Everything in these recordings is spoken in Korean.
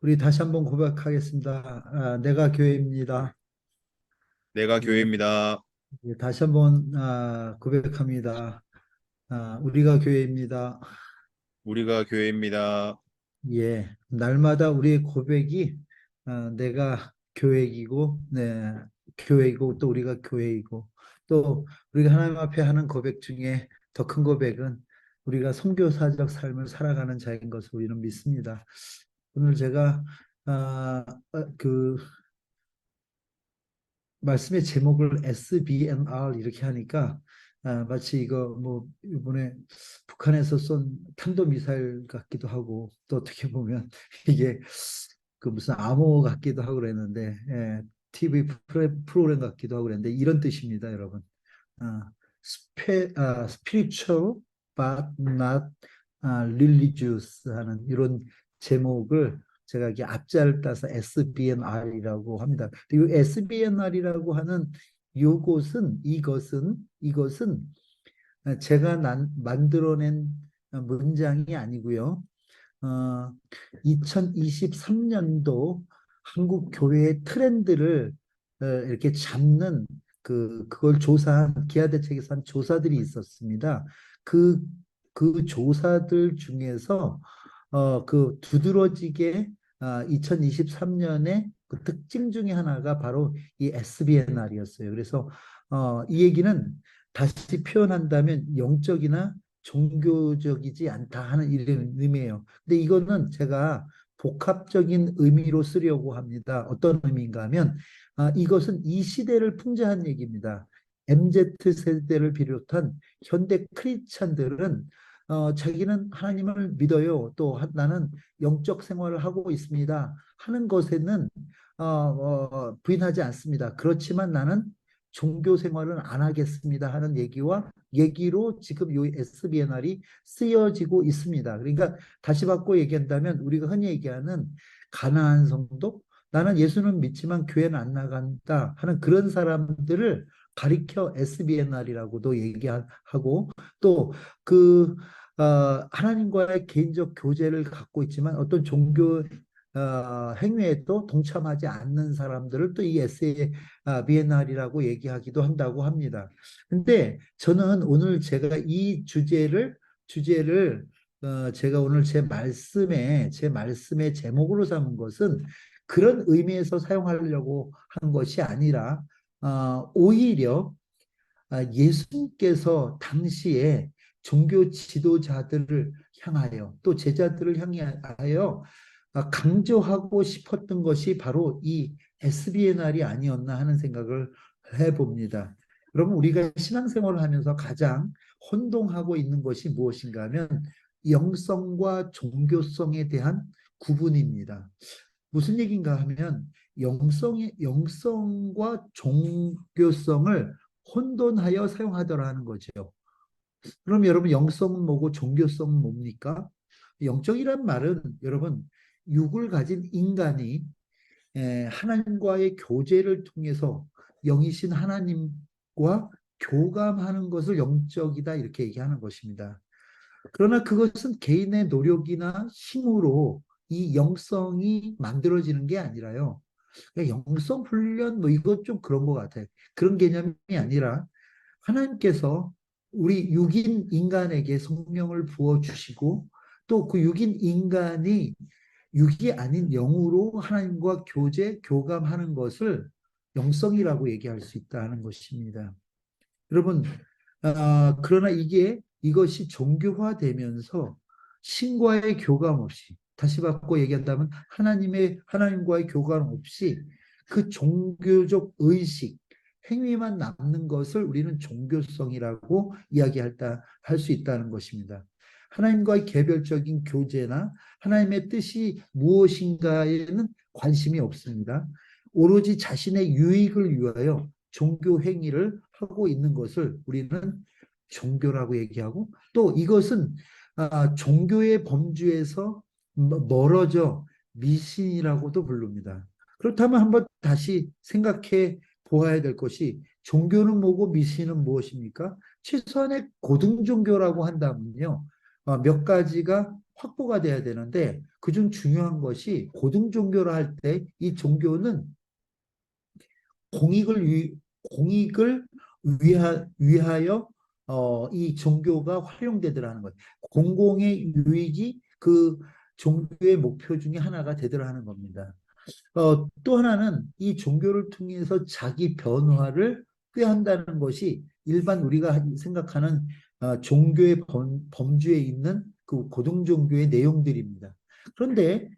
우리 다시 한번 고백하겠습니다. 내가 교회입니다. 내가 예, 교회입니다. 다시 한번 고백합니다. 우리가 교회입니다. 우리가 교회입니다. 예, 날마다 우리의 고백이 내가 교회이고, 네, 교회이고 또 우리가 교회이고 또 우리가 하나님 앞에 하는 고백 중에 더 큰 고백은 우리가 선교사적 삶을 살아가는 자인 것을 우리는 믿습니다. 오늘 제가 그 말씀의 제목을 SBNR 이렇게 하니까 마치 이거 뭐 이번에 북한에서 쏜 탄도미사일 같기도 하고 또 어떻게 보면 이게 그 무슨 암호 같기도 하고 그랬는데 TV 프로그램 같기도 하고 그랬는데 이런 뜻입니다, 여러분. spiritual but not religious 하는 이런 제목을 제가 이게 앞자를 따서 SBNR이라고 합니다. 이 SBNR이라고 하는 요것은 이것은 제가 만들어낸 문장이 아니고요. 어, 2023년도 한국 교회의 트렌드를 이렇게 잡는 그걸 조사한 기아대책에서 한 조사들이 있었습니다. 그, 그 조사들 중에서 그 두드러지게 2023년에 그 특징 중에 하나가 바로 이 SBNR이었어요. 그래서 이 얘기는 다시 표현한다면 영적이나 종교적이지 않다 하는 이런 의미예요. 근데 이거는 제가 복합적인 의미로 쓰려고 합니다. 어떤 의미인가 하면 이것은 이 시대를 풍자한 얘기입니다. MZ 세대를 비롯한 현대 크리스찬들은 자기는 하나님을 믿어요. 또 나는 영적 생활을 하고 있습니다. 하는 것에는 부인하지 않습니다. 그렇지만 나는 종교 생활은 안 하겠습니다 하는 얘기로 지금 이 SBNR이 쓰여지고 있습니다. 그러니까 다시 바꿔 얘기한다면 우리가 흔히 얘기하는 가나안 성도, 나는 예수는 믿지만 교회는 안 나간다 하는 그런 사람들을 가리켜 SBNR이라고도 얘기하고 또 그 하나님과의 개인적 교제를 갖고 있지만 어떤 종교 행위에도 동참하지 않는 사람들을 또 이 SBNR이라고 얘기하기도 한다고 합니다. 근데 저는 오늘 제가 이 주제를 제가 오늘 제 말씀의 제목으로 삼은 것은 그런 의미에서 사용하려고 한 것이 아니라 오히려 예수님께서 당시에 종교 지도자들을 향하여 또 제자들을 향하여 강조하고 싶었던 것이 바로 이 SBNR이 아니었나 하는 생각을 해봅니다. 여러분, 우리가 신앙생활을 하면서 가장 혼동하고 있는 것이 무엇인가 하면 영성과 종교성에 대한 구분입니다. 무슨 얘기인가 하면 영성과 종교성을 혼돈하여 사용하더라 하는 거죠. 그럼 여러분 영성은 뭐고 종교성은 뭡니까? 영적이란 말은 여러분 육을 가진 인간이 하나님과의 교제를 통해서 영이신 하나님과 교감하는 것을 영적이다 이렇게 얘기하는 것입니다. 그러나 그것은 개인의 노력이나 힘으로 이 영성이 만들어지는 게 아니라요. 영성 훈련 뭐 이것 좀 그런 것 같아요. 그런 개념이 아니라 하나님께서 우리 육인 인간에게 성령을 부어 주시고 또 그 육인 인간이 육이 아닌 영으로 하나님과 교감하는 것을 영성이라고 얘기할 수 있다는 것입니다. 여러분, 그러나 이것이 종교화되면서 신과의 교감 없이, 다시 바꿔 얘기한다면 하나님과의 교감 없이 그 종교적 의식, 행위만 남는 것을 우리는 종교성이라고 할 수 있다는 것입니다. 하나님과의 개별적인 교제나 하나님의 뜻이 무엇인가에는 관심이 없습니다. 오로지 자신의 유익을 위하여 종교 행위를 하고 있는 것을 우리는 종교라고 얘기하고 또 이것은 종교의 범주에서 멀어져 미신이라고도 부릅니다. 그렇다면 한번 다시 생각해 보아야 될 것이 종교는 뭐고 미신은 무엇입니까? 최소한의 고등 종교라고 한다면요. 몇 가지가 확보가 돼야 되는데 그중 중요한 것이 고등 종교를 할 때 이 종교는 공익을 공익을 위하여 이 종교가 활용되더라는 거예요. 공공의 유익이 그 종교의 목표 중에 하나가 되더라는 겁니다. 또 하나는 이 종교를 통해서 자기 변화를 꾀한다는 것이 일반 우리가 생각하는 종교의 범주에 있는 그 고등 종교의 내용들입니다. 그런데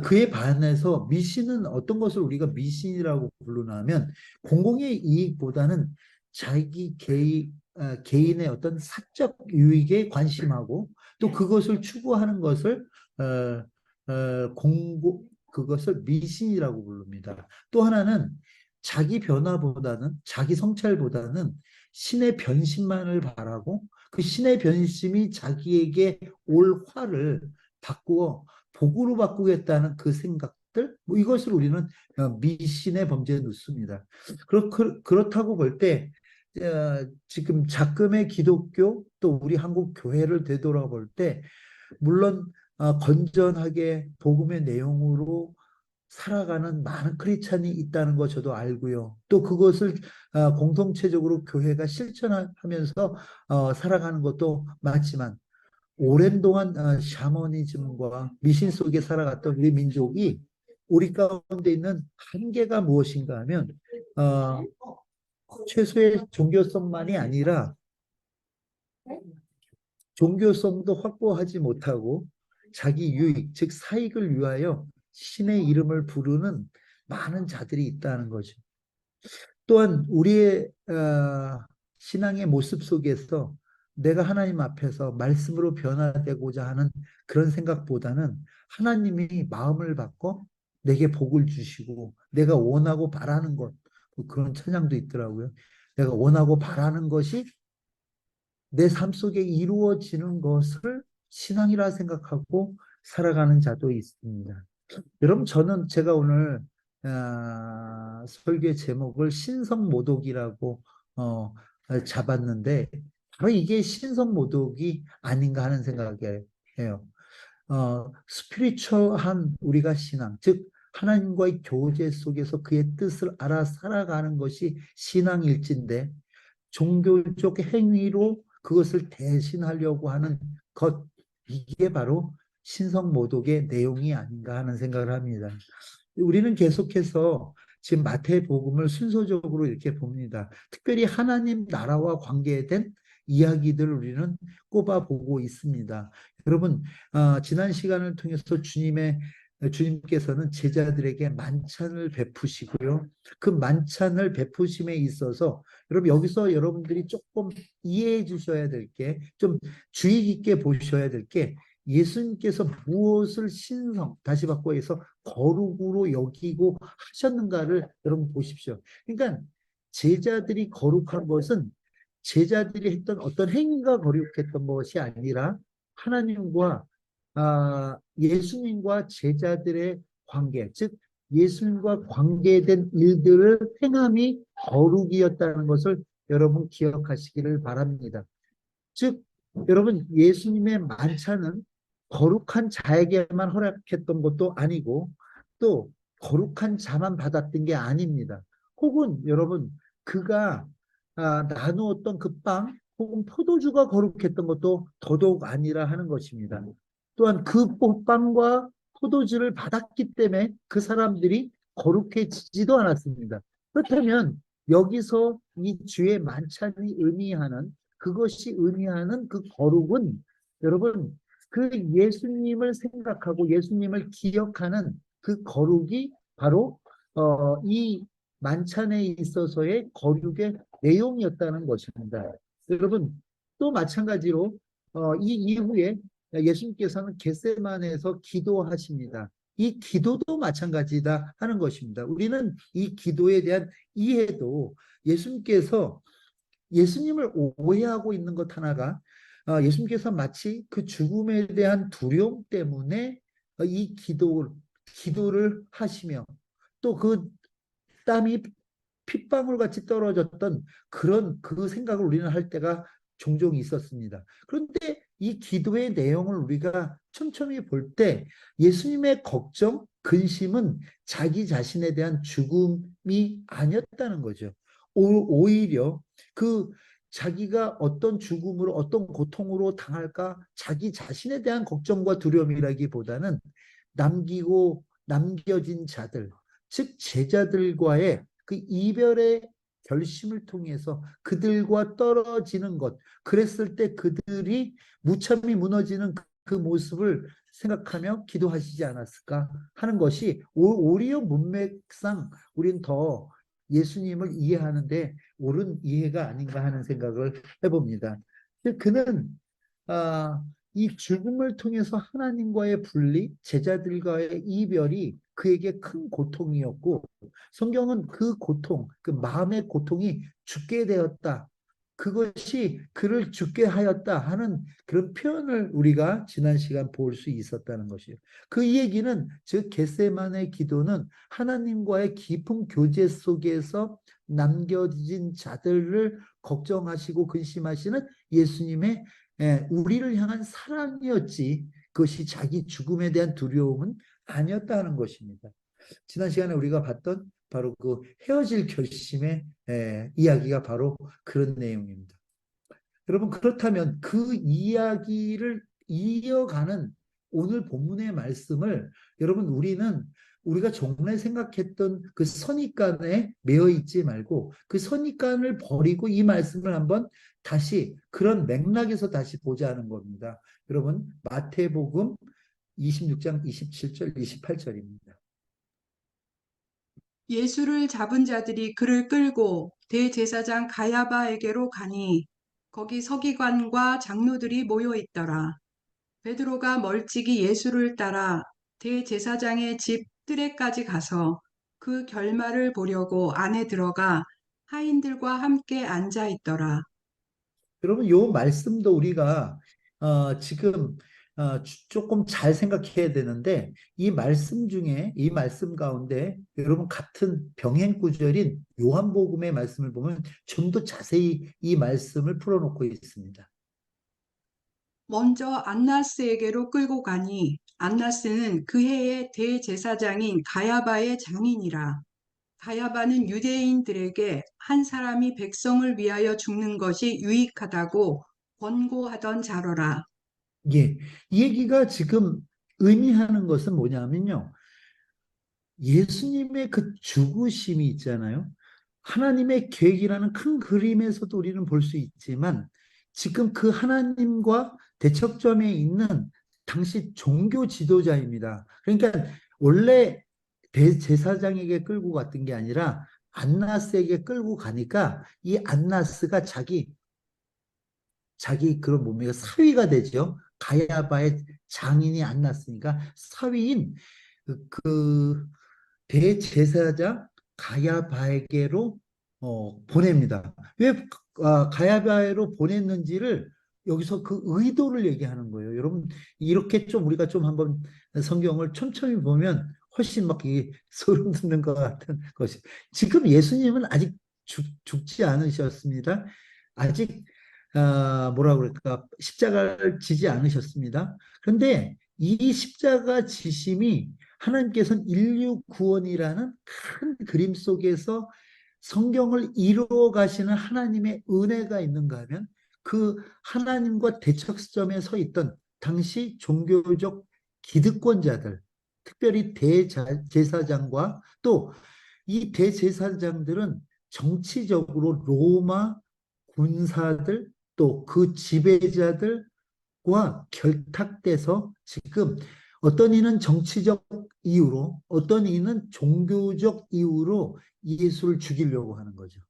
그에 반해서 미신은 어떤 것을 우리가 미신이라고 부르냐면 공공의 이익보다는 자기 개인의 어떤 사적 유익에 관심하고 또 그것을 추구하는 것을 공고 그것을 미신이라고 부릅니다. 또 하나는 자기 변화보다는 자기 성찰보다는 신의 변심만을 바라고 그 신의 변심이 자기에게 올 화를 바꾸어 복으로 바꾸겠다는 그 생각들 뭐 이것을 우리는 미신의 범죄에 넣습니다. 그렇다고 볼 때 지금 작금의 기독교 또 우리 한국 교회를 되돌아볼 때 물론 건전하게 복음의 내용으로 살아가는 많은 크리스찬이 있다는 거 저도 알고요. 또 그것을 공동체적으로 교회가 실천하면서 살아가는 것도 맞지만 오랜 동안 샤머니즘과 미신 속에 살아갔던 우리 민족이 우리 가운데 있는 한계가 무엇인가 하면 어, 최소의 종교성만이 아니라 종교성도 확보하지 못하고 자기 유익, 즉 사익을 위하여 신의 이름을 부르는 많은 자들이 있다는 거죠. 또한 우리의 신앙의 모습 속에서 내가 하나님 앞에서 말씀으로 변화되고자 하는 그런 생각보다는 하나님이 마음을 바꿔 내게 복을 주시고 내가 원하고 바라는 것, 뭐 그런 찬양도 있더라고요. 내가 원하고 바라는 것이 내 삶 속에 이루어지는 것을 신앙이라 생각하고 살아가는 자도 있습니다. 여러분, 저는 제가 오늘 설교의 제목을 신성모독이라고 어, 잡았는데 바로 이게 신성모독이 아닌가 하는 생각을 해요. 스피리추얼한 우리가 신앙, 즉 하나님과의 교제 속에서 그의 뜻을 알아 살아가는 것이 신앙일진데 종교적 행위로 그것을 대신하려고 하는 것, 이게 바로 신성모독의 내용이 아닌가 하는 생각을 합니다. 우리는 계속해서 지금 마태복음을 순서적으로 이렇게 봅니다. 특별히 하나님 나라와 관계된 이야기들을 우리는 꼽아보고 있습니다. 여러분, 지난 시간을 통해서 주님께서는 제자들에게 만찬을 베푸시고요. 그 만찬을 베푸심에 있어서 여러분 여기서 여러분들이 조금 이해해 주셔야 될 게, 좀 주의 깊게 보셔야 될 게, 예수님께서 무엇을 다시 바꿔서 거룩으로 여기고 하셨는가를 여러분 보십시오. 그러니까 제자들이 거룩한 것은 제자들이 했던 어떤 행위가 거룩했던 것이 아니라 하나님과 예수님과 제자들의 관계, 즉 예수님과 관계된 일들을 행함이 거룩이었다는 것을 여러분 기억하시기를 바랍니다. 즉 여러분 예수님의 만찬은 거룩한 자에게만 허락했던 것도 아니고 또 거룩한 자만 받았던 게 아닙니다. 혹은 여러분 그가 나누었던 그 빵 혹은 포도주가 거룩했던 것도 더더욱 아니라 하는 것입니다. 또한 그 빵과 포도주를 받았기 때문에 그 사람들이 거룩해지지도 않았습니다. 그렇다면 여기서 이 주의 만찬이 그것이 의미하는 그 거룩은 여러분 그 예수님을 생각하고 예수님을 기억하는 그 거룩이 바로 이 만찬에 있어서의 거룩의 내용이었다는 것입니다. 여러분 또 마찬가지로 이 이후에 예수님께서는 겟세마네에서 기도하십니다. 이 기도도 마찬가지다 하는 것입니다. 우리는 이 기도에 대한 이해도 예수님께서 예수님을 오해하고 있는 것 하나가 예수님께서 마치 그 죽음에 대한 두려움 때문에 이 기도를 하시며 또 그 땀이 핏방울 같이 떨어졌던 그런 그 생각을 우리는 할 때가 종종 있었습니다. 그런데 이 기도의 내용을 우리가 촘촘히 볼 때 예수님의 걱정, 근심은 자기 자신에 대한 죽음이 아니었다는 거죠. 오히려 그 자기가 어떤 죽음으로 어떤 고통으로 당할까 자기 자신에 대한 걱정과 두려움이라기보다는 남겨진 자들, 즉 제자들과의 그 이별의 결심을 통해서 그들과 떨어지는 것, 그랬을 때 그들이 무참히 무너지는 그 모습을 생각하며 기도하시지 않았을까 하는 것이 오히려 문맥상 우리는 더 예수님을 이해하는데 옳은 이해가 아닌가 하는 생각을 해봅니다. 그는 아, 이 죽음을 통해서 하나님과의 분리, 제자들과의 이별이 그에게 큰 고통이었고, 성경은 그 고통, 그 마음의 고통이 죽게 되었다. 그것이 그를 죽게 하였다 하는 그런 표현을 우리가 지난 시간 볼 수 있었다는 것이에요. 그 얘기는 즉 겟세마네 기도는 하나님과의 깊은 교제 속에서 남겨진 자들을 걱정하시고 근심하시는 예수님의 우리를 향한 사랑이었지 그것이 자기 죽음에 대한 두려움은 아니었다는 것입니다. 지난 시간에 우리가 봤던 바로 그 헤어질 결심의 이야기가 바로 그런 내용입니다. 여러분 그렇다면 그 이야기를 이어가는 오늘 본문의 말씀을 여러분 우리가 종래 생각했던 그 선입관에 매여 있지 말고 그 선입관을 버리고 이 말씀을 한번 다시 그런 맥락에서 다시 보자는 겁니다. 여러분 마태복음 26장 27절 28절입니다. 예수를 잡은 자들이 그를 끌고 대제사장 가야바에게로 가니 거기 서기관과 장로들이 모여 있더라. 베드로가 멀찍이 예수를 따라 대제사장의 집 뜰에까지 가서 그 결말을 보려고 안에 들어가 하인들과 함께 앉아 있더라. 여러분, 요 말씀도 우리가 지금 조금 잘 생각해야 되는데 이 말씀 가운데 여러분 같은 병행 구절인 요한복음의 말씀을 보면 좀 더 자세히 이 말씀을 풀어놓고 있습니다. 먼저 안나스에게로 끌고 가니 안나스는 그 해의 대제사장인 가야바의 장인이라. 가야바는 유대인들에게 한 사람이 백성을 위하여 죽는 것이 유익하다고 권고하던 자로라. 예, 이 얘기가 지금 의미하는 것은 뭐냐면요. 예수님의 그 죽으심이 있잖아요. 하나님의 계획이라는 큰 그림에서도 우리는 볼 수 있지만 지금 그 하나님과 대척점에 있는 당시 종교 지도자입니다. 그러니까 원래 대제사장에게 끌고 갔던 게 아니라 안나스에게 끌고 가니까 이 안나스가 자기 그런 몸매가 사위가 되죠. 가야바의 장인이 안나스니까 사위인 그 대제사장 가야바에게로 보냅니다. 왜 가야바에로 보냈는지를 여기서 그 의도를 얘기하는 거예요. 여러분 이렇게 좀 우리가 좀 한번 성경을 촘촘히 보면 훨씬 막 이 소름 돋는 것 같은 것이. 지금 예수님은 아직 죽지 않으셨습니다. 아직 뭐라 그럴까 십자가를 지지 않으셨습니다. 그런데 이 십자가 지심이 하나님께서는 인류 구원이라는 큰 그림 속에서 성경을 이루어 가시는 하나님의 은혜가 있는가 하면 그 하나님과 대척점에 서 있던 당시 종교적 기득권자들, 특별히 대제사장과 또 이 대제사장들은 정치적으로 로마 군사들 또 그 지배자들과 결탁돼서 지금 어떤 이는 정치적 이유로 어떤 이는 종교적 이유로 예수를 죽이려고 하는 거죠.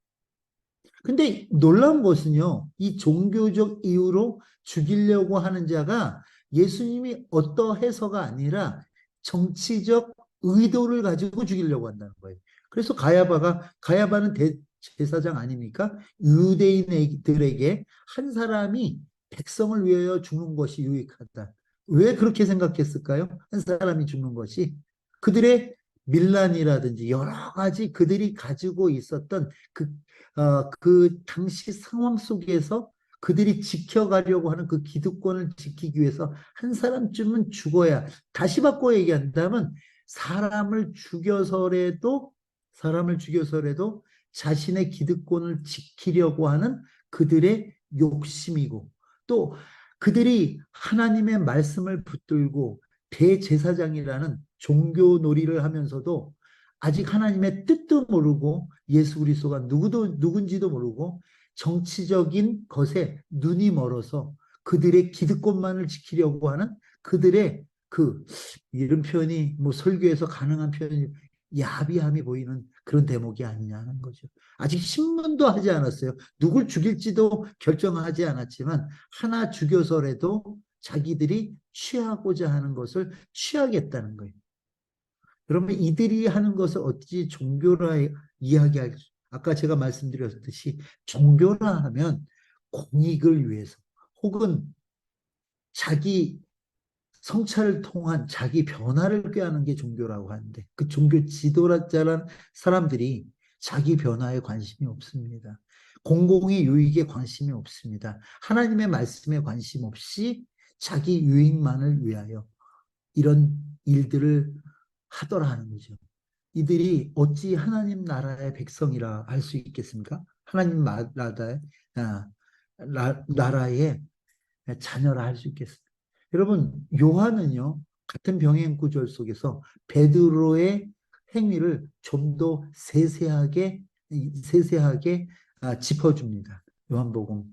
근데 놀라운 것은요, 이 종교적 이유로 죽이려고 하는 자가 예수님이 어떠해서가 아니라 정치적 의도를 가지고 죽이려고 한다는 거예요. 그래서 가야바는 대제사장 아닙니까? 유대인들에게 한 사람이 백성을 위하여 죽는 것이 유익하다. 왜 그렇게 생각했을까요? 한 사람이 죽는 것이 그들의 밀란이라든지 여러 가지 그들이 가지고 있었던 그 당시 상황 속에서 그들이 지켜가려고 하는 그 기득권을 지키기 위해서 한 사람쯤은 죽어야, 다시 바꿔 얘기한다면 사람을 죽여서라도 자신의 기득권을 지키려고 하는 그들의 욕심이고, 또 그들이 하나님의 말씀을 붙들고 대제사장이라는 종교 놀이를 하면서도 아직 하나님의 뜻도 모르고 예수 그리스도가 누군지도 모르고 정치적인 것에 눈이 멀어서 그들의 기득권만을 지키려고 하는 그들의 이런 표현이 뭐 설교에서 가능한 표현이 야비함이 보이는 그런 대목이 아니냐는 거죠. 아직 신문도 하지 않았어요. 누굴 죽일지도 결정하지 않았지만 하나 죽여서라도 자기들이 취하고자 하는 것을 취하겠다는 거예요. 여러분, 이들이 하는 것을 어찌 종교라 이야기할 수, 아까 제가 말씀드렸듯이 종교라 하면 공익을 위해서 혹은 자기 성찰을 통한 자기 변화를 꾀하는 게 종교라고 하는데, 그 종교 지도자란 사람들이 자기 변화에 관심이 없습니다. 공공의 유익에 관심이 없습니다. 하나님의 말씀에 관심 없이 자기 유익만을 위하여 이런 일들을 하더라 하는 거죠. 이들이 어찌 하나님 나라의 백성이라 할 수 있겠습니까? 하나님 나라의 자녀라 할 수 있겠습니까? 여러분, 요한은요, 같은 병행 구절 속에서 베드로의 행위를 좀 더 세세하게 짚어줍니다. 요한복음.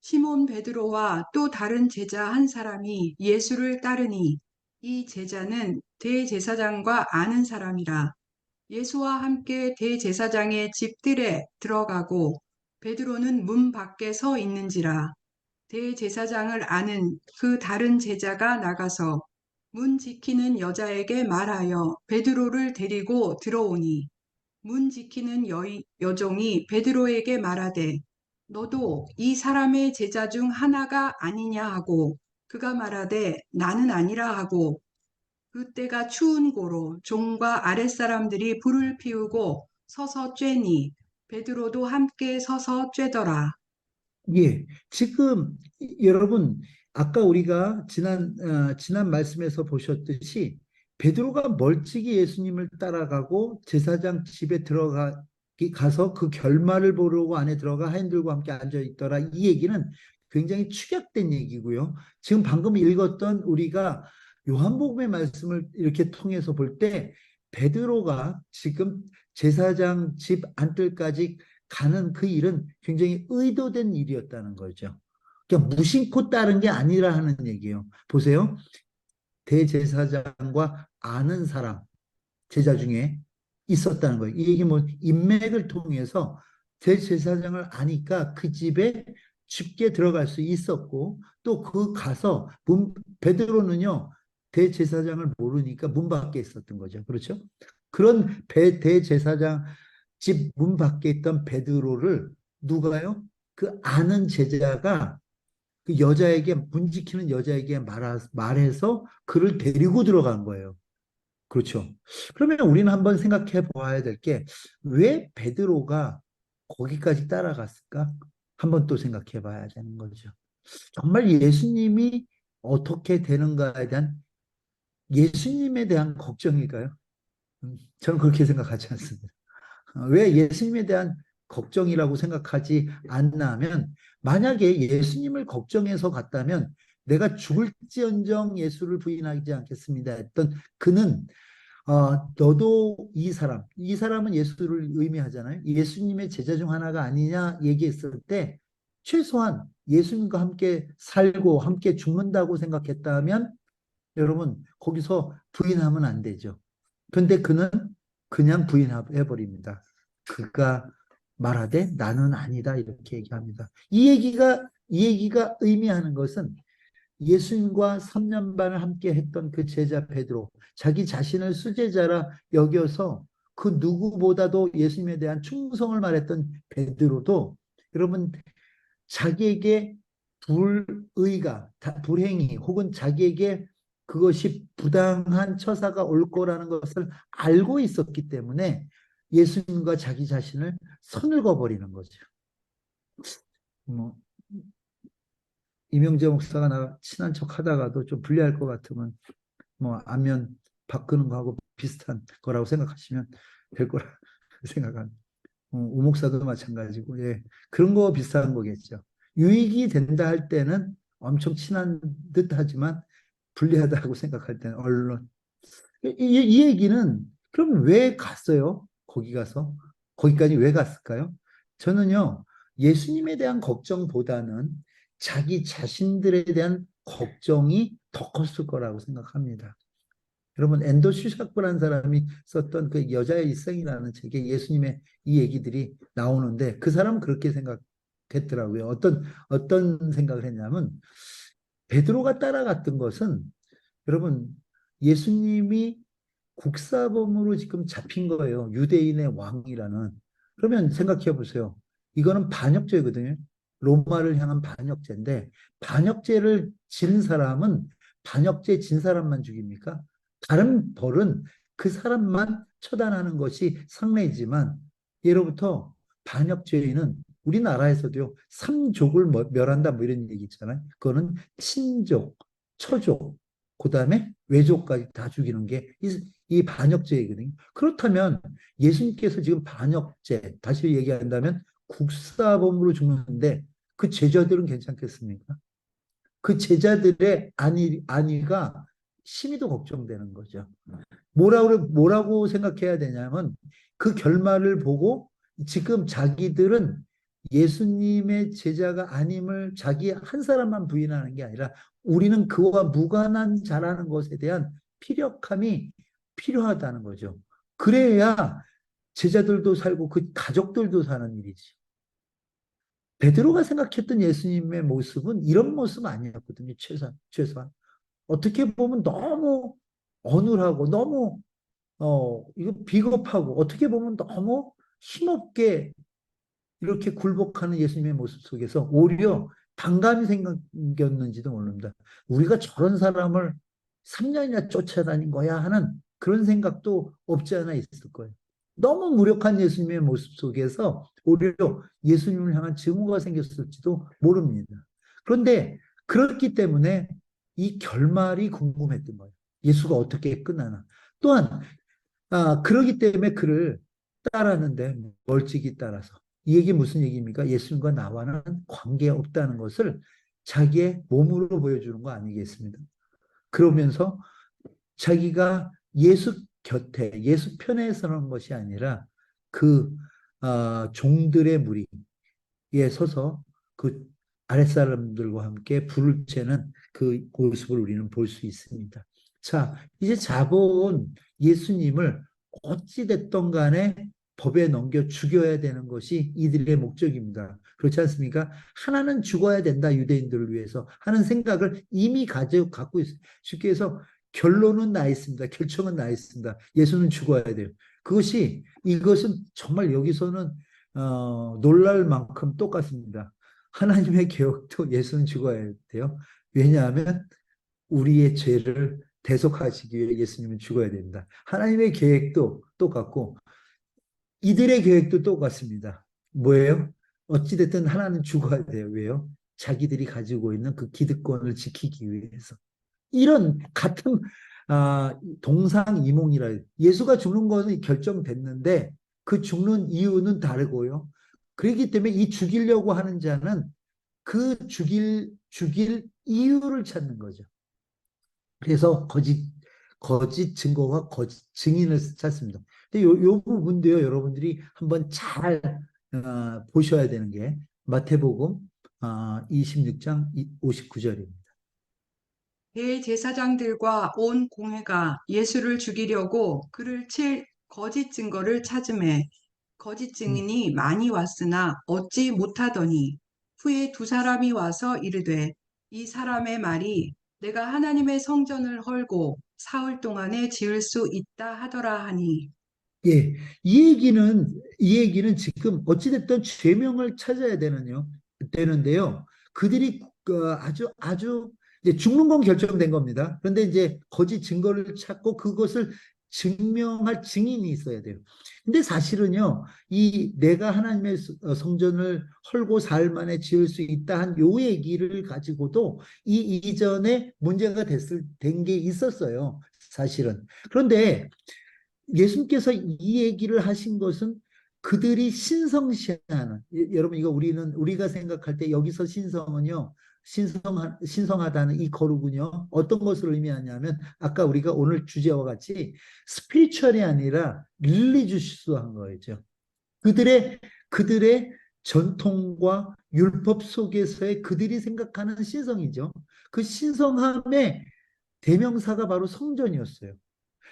시몬 베드로와 또 다른 제자 한 사람이 예수를 따르니 이 제자는 대제사장과 아는 사람이라. 예수와 함께 대제사장의 집들에 들어가고 베드로는 문 밖에 서 있는지라. 대제사장을 아는 그 다른 제자가 나가서 문 지키는 여자에게 말하여 베드로를 데리고 들어오니 문 지키는 여종이 베드로에게 말하되 너도 이 사람의 제자 중 하나가 아니냐 하고 그가 말하되 나는 아니라 하고 그때가 추운 고로 종과 아랫사람들이 불을 피우고 서서 쬐니 베드로도 함께 서서 쬐더라. 예, 지금 여러분, 아까 우리가 지난 말씀에서 보셨듯이 베드로가 멀찍이 예수님을 따라가고 제사장 집에 가서 그 결말을 보려고 안에 들어가 하인들과 함께 앉아 있더라. 이 얘기는 굉장히 축약된 얘기고요. 지금 방금 읽었던 우리가 요한복음의 말씀을 이렇게 통해서 볼 때 베드로가 지금 제사장 집 안뜰까지 가는 그 일은 굉장히 의도된 일이었다는 거죠. 그러니까 무심코 따른 게 아니라 하는 얘기예요. 보세요. 대제사장과 아는 사람, 제자 중에 있었다는 거예요. 이 얘기 뭐 인맥을 통해서 대제사장을 아니까 그 집에 쉽게 들어갈 수 있었고, 또 그 가서 베드로는요, 대제사장을 모르니까 문 밖에 있었던 거죠. 그렇죠? 그런 대제사장 집 문 밖에 있던 베드로를 누가요? 그 아는 제자가 그 여자에게, 문 지키는 여자에게 말해서 그를 데리고 들어간 거예요. 그렇죠. 그러면 우리는 한번 생각해 보아야 될 게, 왜 베드로가 거기까지 따라갔을까? 한번 또 생각해 봐야 되는 거죠. 정말 예수님이 어떻게 되는가에 대한, 예수님에 대한 걱정일까요? 저는 그렇게 생각하지 않습니다. 왜 예수님에 대한 걱정이라고 생각하지 않나 하면, 만약에 예수님을 걱정해서 갔다면 내가 죽을지언정 예수를 부인하지 않겠습니다 했던 그는, 너도 이 사람은 예수를 의미하잖아요. 예수님의 제자 중 하나가 아니냐 얘기했을 때 최소한 예수님과 함께 살고 함께 죽는다고 생각했다면 여러분, 거기서 부인하면 안 되죠. 근데 그는 그냥 부인해버립니다. 그가 말하되 나는 아니다 이렇게 얘기합니다. 이 얘기가 의미하는 것은 예수님과 3년 반을 함께 했던 그 제자 베드로, 자기 자신을 수제자라 여겨서 그 누구보다도 예수님에 대한 충성을 말했던 베드로도, 여러분, 자기에게 불행이 혹은 자기에게 그것이 부당한 처사가 올 거라는 것을 알고 있었기 때문에 예수님과 자기 자신을 선을 그어버리는 거죠. 뭐 이명재 목사가 나 친한 척 하다가도 좀 불리할 것 같으면 뭐 안면 바꾸는 거하고 비슷한 거라고 생각하시면 될 거라 생각합니다. 우 목사도 마찬가지고, 예, 그런 거 비슷한 거겠죠. 유익이 된다 할 때는 엄청 친한 듯 하지만 불리하다고 생각할 때는 언론. 이 얘기는 그럼 왜 갔어요? 거기 가서? 거기까지 왜 갔을까요? 저는요, 예수님에 대한 걱정보다는 자기 자신들에 대한 걱정이 더 컸을 거라고 생각합니다. 여러분, 앤더 슈샤프라는 사람이 썼던 그 여자의 일생이라는 책에 예수님의 이 얘기들이 나오는데 그 사람은 그렇게 생각했더라고요. 어떤 생각을 했냐면 베드로가 따라갔던 것은, 여러분, 예수님이 국사범으로 지금 잡힌 거예요. 유대인의 왕이라는. 그러면 생각해 보세요. 이거는 반역죄거든요. 로마를 향한 반역죄인데 반역죄를 진 사람은 반역죄 진 사람만 죽입니까? 다른 벌은 그 사람만 처단하는 것이 상례이지만, 예로부터 반역죄인은 우리나라에서도요, 삼족을 멸한다 뭐 이런 얘기 있잖아요. 그거는 친족, 처족, 그다음에 외족까지 다 죽이는 게 이 반역죄이거든요. 그렇다면 예수님께서 지금 반역죄, 다시 얘기한다면 국사범으로 죽는데 그 제자들은 괜찮겠습니까? 그 제자들의 안위가 심히도 걱정되는 거죠. 뭐라고 생각해야 되냐면 그 결말을 보고 지금 자기들은 예수님의 제자가 아님을 자기 한 사람만 부인하는 게 아니라 우리는 그와 무관한 자라는 것에 대한 피력함이 필요하다는 거죠. 그래야 제자들도 살고 그 가족들도 사는 일이지. 베드로가 생각했던 예수님의 모습은 이런 모습 아니었거든요. 최소한. 어떻게 보면 너무 어눌하고 너무 이거 비겁하고 어떻게 보면 너무 힘없게 이렇게 굴복하는 예수님의 모습 속에서 오히려 반감이 생겼는지도 모릅니다. 우리가 저런 사람을 3년이나 쫓아다닌 거야 하는 그런 생각도 없지 않아 있을 거예요. 너무 무력한 예수님의 모습 속에서 오히려 예수님을 향한 증오가 생겼을지도 모릅니다. 그런데 그렇기 때문에 이 결말이 궁금했던 거예요. 예수가 어떻게 끝나나. 또한 그러기 때문에 그를 따랐는데 멀찍이 따라서. 이 얘기 무슨 얘기입니까? 예수님과 나와는 관계없다는 것을 자기의 몸으로 보여주는 거 아니겠습니까? 그러면서 자기가 예수 곁에, 예수 편에 서는 것이 아니라 그 종들의 무리에 서서 그 아랫사람들과 함께 불을 쬐는 그 모습을 우리는 볼 수 있습니다. 자, 이제 잡아온 예수님을 어찌됐든 간에 법에 넘겨 죽여야 되는 것이 이들의 목적입니다. 그렇지 않습니까? 하나는 죽어야 된다, 유대인들을 위해서 하는 생각을 이미 갖고 있어요. 쉽게 해서 결론은 나 있습니다. 결정은 나 있습니다. 예수는 죽어야 돼요. 이것은 정말 여기서는 놀랄 만큼 똑같습니다. 하나님의 계획도 예수는 죽어야 돼요. 왜냐하면 우리의 죄를 대속하시기 위해 예수님은 죽어야 됩니다. 하나님의 계획도 똑같고 이들의 계획도 똑같습니다. 뭐예요? 어찌됐든 하나는 죽어야 돼요. 왜요? 자기들이 가지고 있는 그 기득권을 지키기 위해서. 이런 같은 동상이몽이라. 예수가 죽는 것은 결정됐는데 그 죽는 이유는 다르고요. 그렇기 때문에 이 죽이려고 하는 자는 그 죽일 이유를 찾는 거죠. 그래서 거짓 증거와 거짓 증인을 찾습니다. 근데 요 부분도요, 여러분들이 한번 잘 보셔야 되는 게 마태복음 26장 59절입니다. 대제사장들과 온 공회가 예수를 죽이려고 그를 칠 거짓 증거를 찾음에 거짓 증인이 많이 왔으나 얻지 못하더니 후에 두 사람이 와서 이르되 이 사람의 말이 내가 하나님의 성전을 헐고 사흘 동안에 지을 수 있다 하더라 하니. 예, 이 얘기는 지금 어찌됐든 죄명을 찾아야 되는데요. 그들이 아주 이제 죽는 건 결정된 겁니다. 그런데 이제 거짓 증거를 찾고 그것을 증명할 증인이 있어야 돼요. 근데 사실은요, 이 내가 하나님의 성전을 헐고 사흘 만에 지을 수 있다 한 요 얘기를 가지고도 이 이전에 문제가 된 게 있었어요. 사실은. 그런데 예수님께서 이 얘기를 하신 것은 그들이 신성시하는, 여러분 이거 우리가 생각할 때 여기서 신성은요, 신성하다는 이 거룩은요 어떤 것을 의미하냐면 아까 우리가 오늘 주제와 같이 스피리추얼이 아니라 릴리지어스한 거죠. 그들의 전통과 율법 속에서의 그들이 생각하는 신성이죠. 그 신성함의 대명사가 바로 성전이었어요.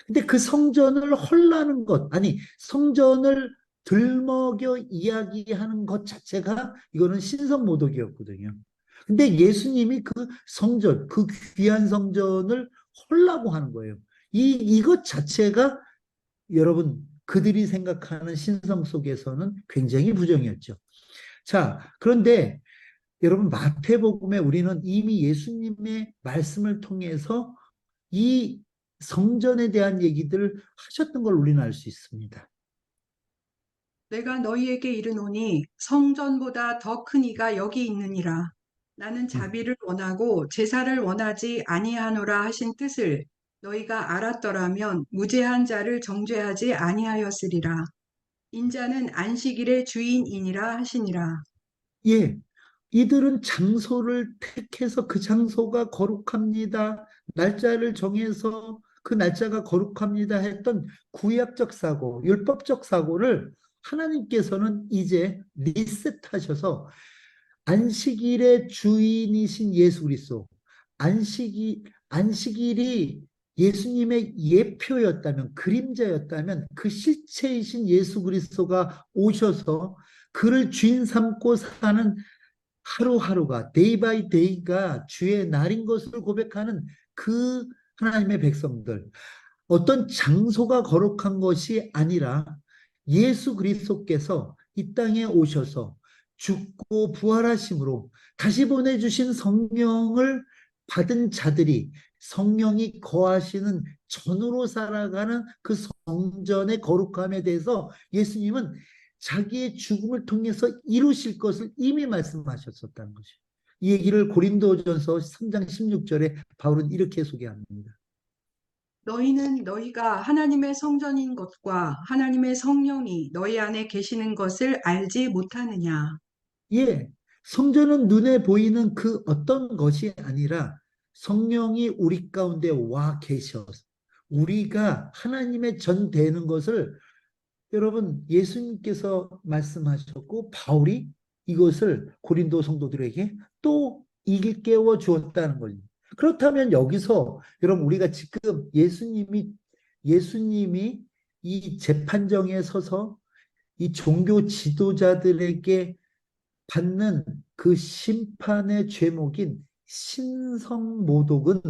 근데 그 성전을 헐라는 것, 아니, 성전을 들먹여 이야기하는 것 자체가 이거는 신성모독이었거든요. 근데 예수님이 그 성전, 그 귀한 성전을 헐라고 하는 거예요. 이것 자체가 여러분, 그들이 생각하는 신성 속에서는 굉장히 부정이었죠. 자, 그런데 여러분, 마태복음에 우리는 이미 예수님의 말씀을 통해서 이 성전에 대한 얘기들을 하셨던 걸 우리는 알 수 있습니다. 내가 너희에게 이르노니 성전보다 더 큰 이가 여기 있느니라. 나는 자비를 원하고 제사를 원하지 아니하노라 하신 뜻을 너희가 알았더라면 무죄한 자를 정죄하지 아니하였으리라. 인자는 안식일의 주인이니라 하시니라. 예, 이들은 장소를 택해서 그 장소가 거룩합니다. 날짜를 정해서 그 날짜가 거룩합니다 했던 구약적 사고, 율법적 사고를 하나님께서는 이제 리셋하셔서 안식일의 주인이신 예수 그리스도, 안식일이 예수님의 예표였다면, 그림자였다면 그 실체이신 예수 그리스도가 오셔서 그를 주인 삼고 사는 하루하루가, 데이 바이 데이가 주의 날인 것을 고백하는 그 하나님의 백성들, 어떤 장소가 거룩한 것이 아니라 예수 그리스도께서 이 땅에 오셔서 죽고 부활하심으로 다시 보내주신 성령을 받은 자들이 성령이 거하시는 전으로 살아가는 그 성전의 거룩함에 대해서 예수님은 자기의 죽음을 통해서 이루실 것을 이미 말씀하셨었다는 것이죠. 이 얘기를 고린도전서 3장 16절에 바울은 이렇게 소개합니다. 너희는 너희가 하나님의 성전인 것과 하나님의 성령이 너희 안에 계시는 것을 알지 못하느냐. 예, 성전은 눈에 보이는 그 어떤 것이 아니라 성령이 우리 가운데 와 계셔서 우리가 하나님의 전 되는 것을 여러분 예수님께서 말씀하셨고 바울이 이것을 고린도 성도들에게 또 일깨워 주었다는 거예요. 그렇다면 여기서 여러분 우리가 지금 예수님이 이 재판정에 서서 이 종교 지도자들에게 받는 그 심판의 죄목인 신성모독은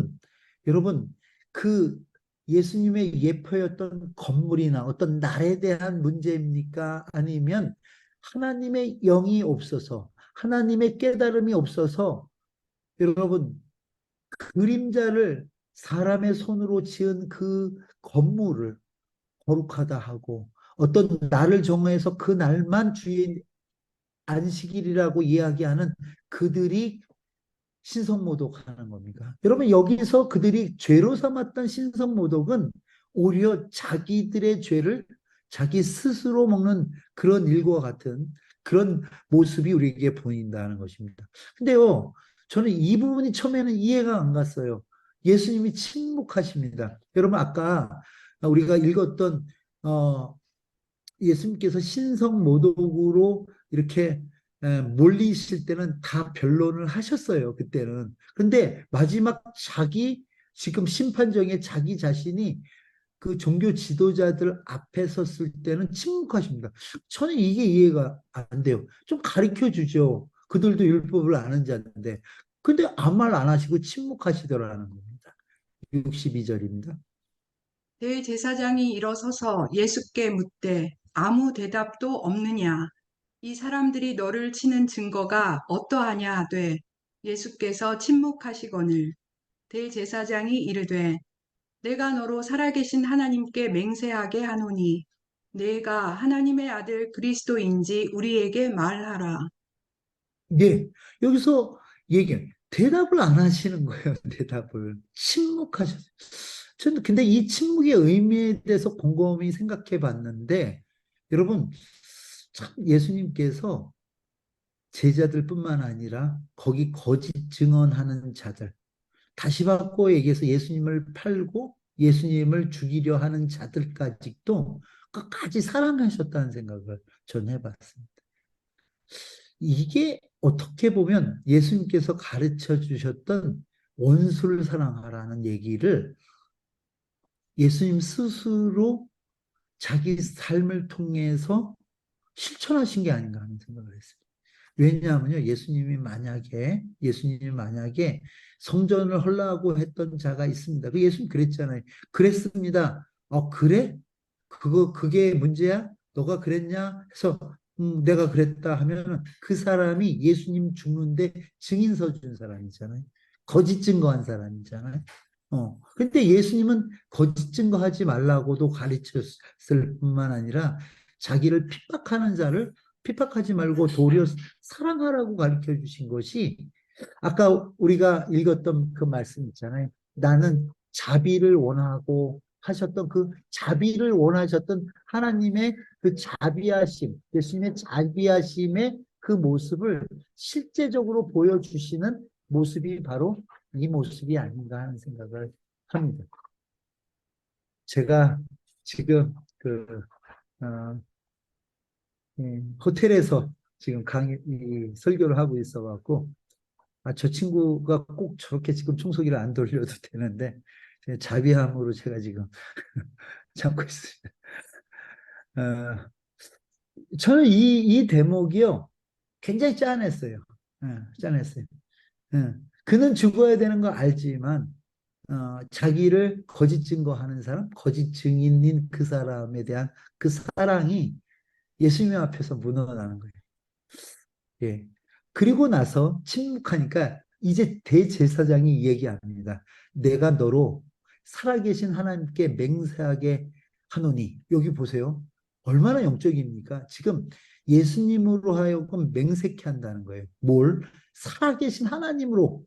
여러분 그 예수님의 예표였던 건물이나 어떤 날에 대한 문제입니까? 아니면 하나님의 영이 없어서 하나님의 깨달음이 없어서 여러분 그림자를 사람의 손으로 지은 그 건물을 거룩하다 하고 어떤 날을 정해서 그 날만 주의 안식일이라고 이야기하는 그들이 신성모독하는 겁니까? 여러분 여기서 그들이 죄로 삼았던 신성모독은 오히려 자기들의 죄를 자기 스스로 먹는 그런 일과 같은 그런 모습이 우리에게 보인다는 것입니다. 근데요, 저는 이 부분이 처음에는 이해가 안 갔어요. 예수님이 침묵하십니다. 여러분 아까 우리가 읽었던 예수님께서 신성모독으로 이렇게 몰리실 때는 다 변론을 하셨어요. 그때는. 그런데 마지막 지금 심판정에 자기 자신이 그 종교 지도자들 앞에 섰을 때는 침묵하십니다. 저는 이게 이해가 안 돼요. 좀 가르쳐 주죠. 그들도 율법을 아는 자인데. 근데 아무 말 안 하시고 침묵하시더라는 겁니다. 62절입니다. 대제사장이 일어서서 예수께 묻되 아무 대답도 없느냐. 이 사람들이 너를 치는 증거가 어떠하냐 하되 예수께서 침묵하시거늘 대제사장이 이르되 내가 너로 살아계신 하나님께 맹세하게 하노니 내가 하나님의 아들 그리스도인지 우리에게 말하라. 네, 여기서 대답을 안 하시는 거예요. 대답을 침묵하셨어요. 저는 근데 이 침묵의 의미에 대해서 곰곰이 생각해 봤는데, 여러분, 참 예수님께서 제자들뿐만 아니라 거기 거짓 증언하는 자들, 다시 바꿔 얘기해서 예수님을 팔고 예수님을 죽이려 하는 자들까지도 끝까지 사랑하셨다는 생각을 전 해봤습니다. 이게 어떻게 보면 예수님께서 가르쳐 주셨던 원수를 사랑하라는 얘기를 예수님 스스로 자기 삶을 통해서 실천하신 게 아닌가 하는 생각을 했어요. 왜냐하면요, 예수님이 만약에 성전을 헐라고 했던 자가 있습니다. 그 예수님 그랬잖아요. 그랬습니다. 그래? 그게 문제야? 너가 그랬냐? 해서, 내가 그랬다 하면은 그 사람이 예수님 죽는데 증인서 준 사람이잖아요. 거짓 증거한 사람이잖아요. 근데 예수님은 거짓 증거하지 말라고도 가르쳤을 뿐만 아니라 자기를 핍박하는 자를 핍박하지 말고 도리어 사랑하라고 가르쳐 주신 것이, 아까 우리가 읽었던 그 말씀 있잖아요. 나는 자비를 원하고 하셨던 그 자비를 원하셨던 하나님의 그 자비하심, 예수님의 자비하심의 그 모습을 실제적으로 보여주시는 모습이 바로 이 모습이 아닌가 하는 생각을 합니다. 제가 지금 어, 호텔에서 지금 설교를 하고 있어갖고, 저 친구가 꼭 저렇게 지금 청소기를 안 돌려도 되는데, 자비함으로 제가 지금 참고 있습니다. 어, 저는 이 대목이요, 굉장히 짠했어요. 짠했어요. 그는 죽어야 되는 거 알지만, 자기를 거짓 증거하는 사람, 거짓 증인인 그 사람에 대한 그 사랑이 예수님 앞에서 묻어나는 거예요. 예. 그리고 나서 침묵하니까 이제 대제사장이 얘기합니다. 내가 너로 살아계신 하나님께 맹세하게 하노니. 여기 보세요. 얼마나 영적입니까? 지금 예수님으로 하여금 맹세케 한다는 거예요. 뭘? 살아계신 하나님으로,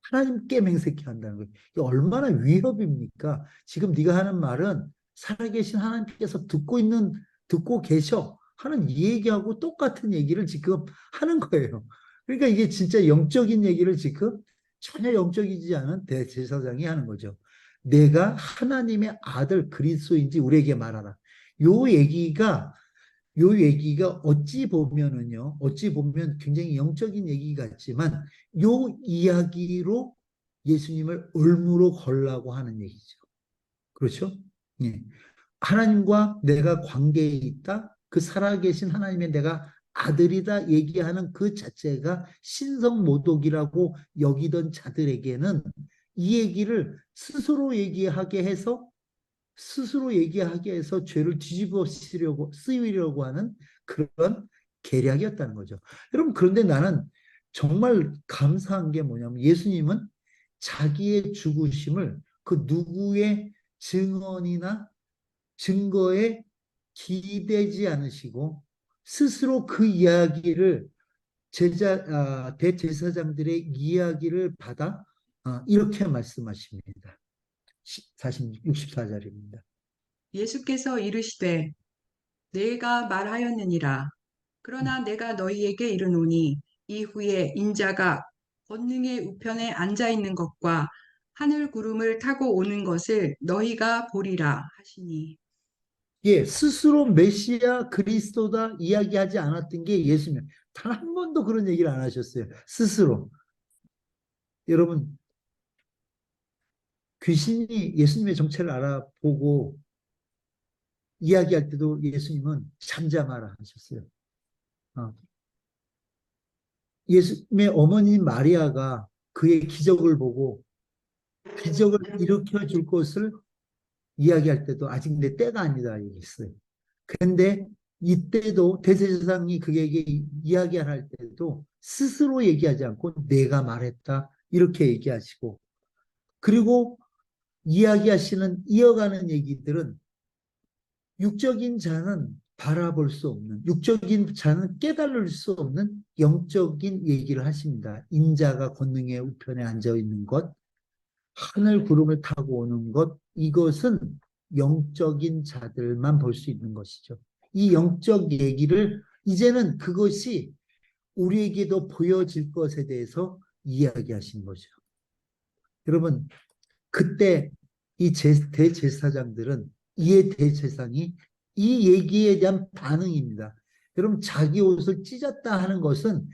하나님께 맹세케 한다는 거예요. 이게 얼마나 위협입니까? 지금 네가 하는 말은 살아계신 하나님께서 듣고 계셔 하는 이 얘기하고 똑같은 얘기를 지금 하는 거예요. 그러니까 이게 진짜 영적인 얘기를 지금 전혀 영적이지 않은 대제사장이 하는 거죠. 내가 하나님의 아들 그리스도인지 우리에게 말하라. 요 얘기가 어찌 보면 굉장히 영적인 얘기 같지만, 요 이야기로 예수님을 을무로 걸라고 하는 얘기죠. 그렇죠? 예. 하나님과 내가 관계에 있다. 그 살아계신 하나님의 내가 아들이다 얘기하는 그 자체가 신성모독이라고 여기던 자들에게는 이 얘기를 스스로 얘기하게 해서 죄를 뒤집어 쓰이려고 하는 그런 계략이었다는 거죠. 여러분, 그런데 나는 정말 감사한 게 뭐냐면, 예수님은 자기의 죽으심을 그 누구의 증언이나 증거에 기대지 않으시고 스스로 그 이야기를 대제사장들의 이야기를 받아 이렇게 말씀하십니다. 64절입니다. 예수께서 이르시되 내가 말하였느니라. 그러나 내가 너희에게 이르노니 이후에 인자가 권능의 우편에 앉아 있는 것과 하늘 구름을 타고 오는 것을 너희가 보리라 하시니. 예, 스스로 메시아 그리스도다 이야기하지 않았던 게 예수님. 단 한 번도 그런 얘기를 안 하셨어요. 스스로. 여러분, 귀신이 예수님의 정체를 알아보고 이야기할 때도 예수님은 잠잠하라 하셨어요. 예수님의 어머니 마리아가 그의 기적을 보고 기적을 일으켜 줄 것을 이야기할 때도 아직 내 때가 아니다 얘기했어요. 그런데 이때도 대제사장이 그에게 이야기할 때도 스스로 얘기하지 않고 내가 말했다 이렇게 얘기하시고, 그리고 이야기하시는 이어가는 얘기들은 육적인 자는 바라볼 수 없는, 육적인 자는 깨달을 수 없는 영적인 얘기를 하십니다. 인자가 권능의 우편에 앉아 있는 것, 하늘 구름을 타고 오는 것, 이것은 영적인 자들만 볼 수 있는 것이죠. 이 영적 얘기를 이제는 그것이 우리에게도 보여질 것에 대해서 이야기하신 거죠. 여러분, 그때 이 대제사장들은, 이의 대제사장이 이 얘기에 대한 반응입니다. 여러분, 자기 옷을 찢었다 하는 것은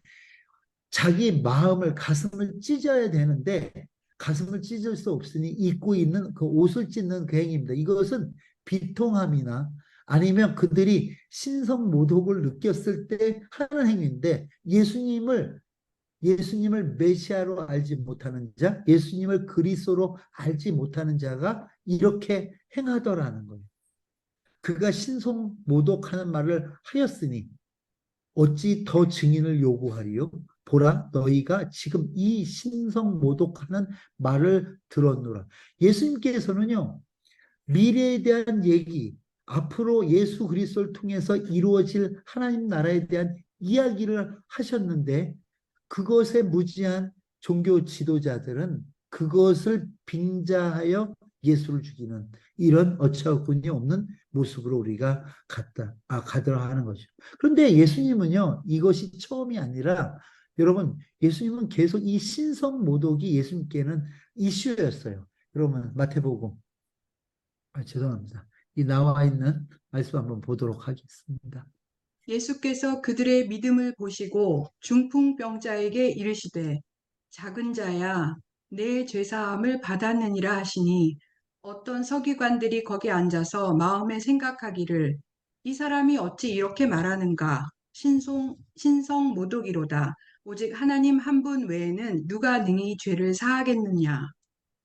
자기 마음을, 가슴을 찢어야 되는데 가슴을 찢을 수 없으니 입고 있는 그 옷을 찢는 그 행위입니다. 이것은 비통함이나 아니면 그들이 신성 모독을 느꼈을 때 하는 행위인데, 예수님을 메시아로 알지 못하는 자, 예수님을 그리스도로 알지 못하는 자가 이렇게 행하더라는 거예요. 그가 신성 모독하는 말을 하였으니 어찌 더 증인을 요구하리요? 보라, 너희가 지금 이 신성 모독하는 말을 들었노라. 예수님께서는요, 미래에 대한 얘기, 앞으로 예수 그리스도를 통해서 이루어질 하나님 나라에 대한 이야기를 하셨는데, 그것에 무지한 종교 지도자들은 그것을 빙자하여 예수를 죽이는 이런 어처구니 없는 모습으로 우리가 가더라 하는 거죠. 그런데 예수님은요, 이것이 처음이 아니라, 여러분, 예수님은 계속 이 신성 모독이 예수님께는 이슈였어요. 여러분, 마태복음, 죄송합니다. 이 나와 있는 말씀 한번 보도록 하겠습니다. 예수께서 그들의 믿음을 보시고 중풍병자에게 이르시되 작은 자야 내 죄사함을 받았느니라 하시니 어떤 서기관들이 거기 앉아서 마음에 생각하기를 이 사람이 어찌 이렇게 말하는가 신성 모독이로다 오직 하나님 한 분 외에는 누가 능히 죄를 사하겠느냐.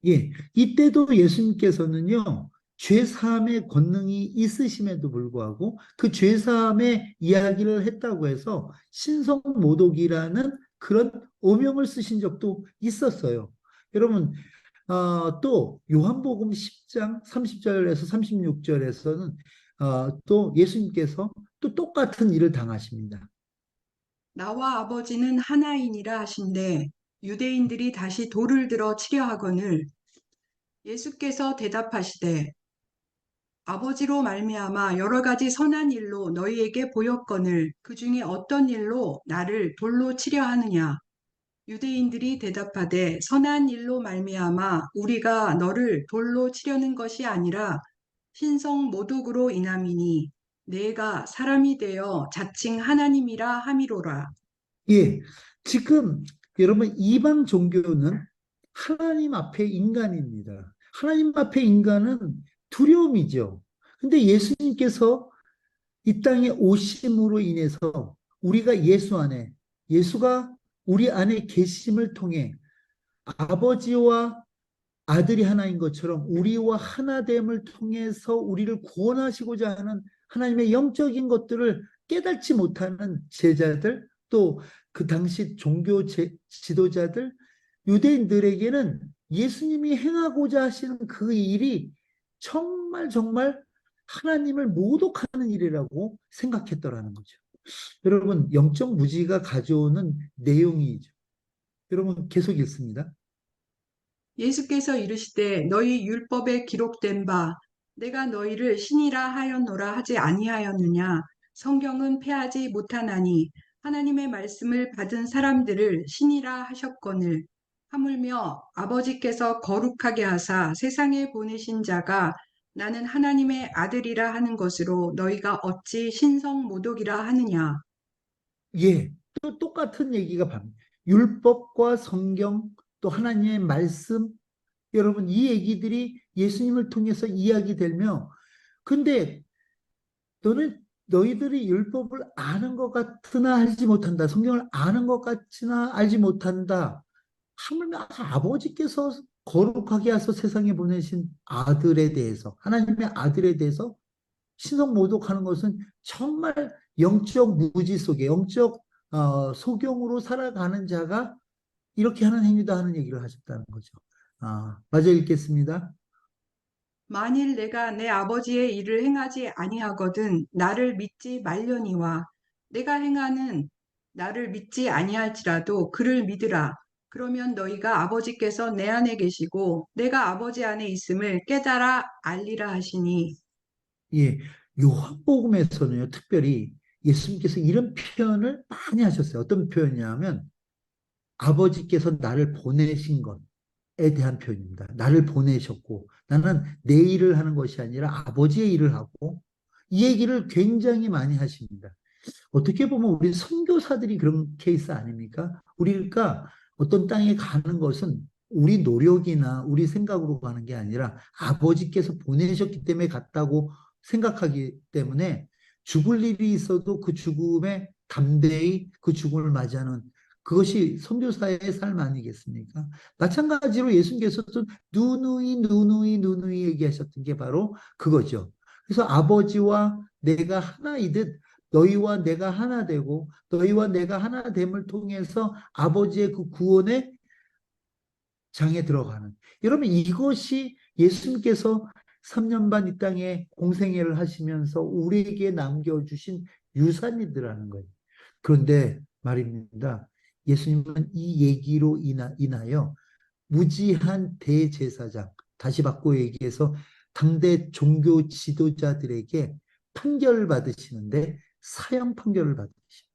예, 이때도 예수님께서는요, 죄사함의 권능이 있으심에도 불구하고 그 죄사함의 이야기를 했다고 해서 신성모독이라는 그런 오명을 쓰신 적도 있었어요. 여러분, 또 요한복음 10장 30절에서 36절에서는 또 예수님께서 또 똑같은 일을 당하십니다. 나와 아버지는 하나이니라 하신대 유대인들이 다시 돌을 들어 치려 하거늘 예수께서 대답하시되 아버지로 말미암아 여러 가지 선한 일로 너희에게 보였거늘 그 중에 어떤 일로 나를 돌로 치려 하느냐. 유대인들이 대답하되 선한 일로 말미암아 우리가 너를 돌로 치려는 것이 아니라 신성 모독으로 인함이니 내가 사람이 되어 자칭 하나님이라 함이로라. 예, 지금 여러분, 이방 종교는 하나님 앞에 인간입니다. 하나님 앞에 인간은 두려움이죠. 근데 예수님께서 이 땅에 오심으로 인해서 우리가 예수가 우리 안에 계심을 통해 아버지와 아들이 하나인 것처럼 우리와 하나됨을 통해서 우리를 구원하시고자 하는 하나님의 영적인 것들을 깨닫지 못하는 제자들, 또 그 당시 종교 지도자들, 유대인들에게는 예수님이 행하고자 하시는 그 일이 정말 정말 하나님을 모독하는 일이라고 생각했더라는 거죠. 여러분, 영적 무지가 가져오는 내용이죠. 여러분, 계속 읽습니다. 예수께서 이르시되 너희 율법에 기록된 바 내가 너희를 신이라 하였노라 하지 아니하였느냐. 성경은 패하지 못하나니 하나님의 말씀을 받은 사람들을 신이라 하셨거늘 하물며 아버지께서 거룩하게 하사 세상에 보내신 자가 나는 하나님의 아들이라 하는 것으로 너희가 어찌 신성 모독이라 하느냐. 예, 또 똑같은 얘기가 반복. 율법과 성경, 또 하나님의 말씀, 여러분, 이 얘기들이 예수님을 통해서 이야기되며, 근데 너희들이 율법을 아는 것 같으나 알지 못한다. 성경을 아는 것 같으나 알지 못한다. 하물며 아버지께서 거룩하게 하셔서 세상에 보내신 아들에 대해서, 하나님의 아들에 대해서 신성 모독하는 것은 정말 영적 무지 속에, 영적 소경으로 살아가는 자가 이렇게 하는 행위다 하는 얘기를 하셨다는 거죠. 마저 읽겠습니다. 만일 내가 내 아버지의 일을 행하지 아니하거든 나를 믿지 말려니와 내가 행하는 나를 믿지 아니할지라도 그를 믿으라. 그러면 너희가 아버지께서 내 안에 계시고 내가 아버지 안에 있음을 깨달아 알리라 하시니. 예, 요한복음에서는요, 특별히 예수님께서 이런 표현을 많이 하셨어요. 어떤 표현이냐면 아버지께서 나를 보내신 것에 대한 표현입니다. 나를 보내셨고 나는 내 일을 하는 것이 아니라 아버지의 일을 하고, 이 얘기를 굉장히 많이 하십니다. 어떻게 보면 우리 선교사들이 그런 케이스 아닙니까? 우리가 어떤 땅에 가는 것은 우리 노력이나 우리 생각으로 가는 게 아니라 아버지께서 보내셨기 때문에 갔다고 생각하기 때문에 죽을 일이 있어도 그 죽음에 담대히 그 죽음을 맞이하는, 그것이 선교사의 삶 아니겠습니까? 마찬가지로 예수님께서도 누누이 얘기하셨던 게 바로 그거죠. 그래서 아버지와 내가 하나이듯 너희와 내가 하나 되고 너희와 내가 하나 됨을 통해서 아버지의 그 구원의 장에 들어가는, 여러분 이것이 예수님께서 3년 반 이 땅에 공생애를 하시면서 우리에게 남겨주신 유산이더라는 거예요. 그런데 말입니다. 예수님은 이 얘기로 인하여 무지한 대제사장, 다시 바꿔 얘기해서 당대 종교 지도자들에게 판결을 받으시는데 사형 판결을 받으십니다.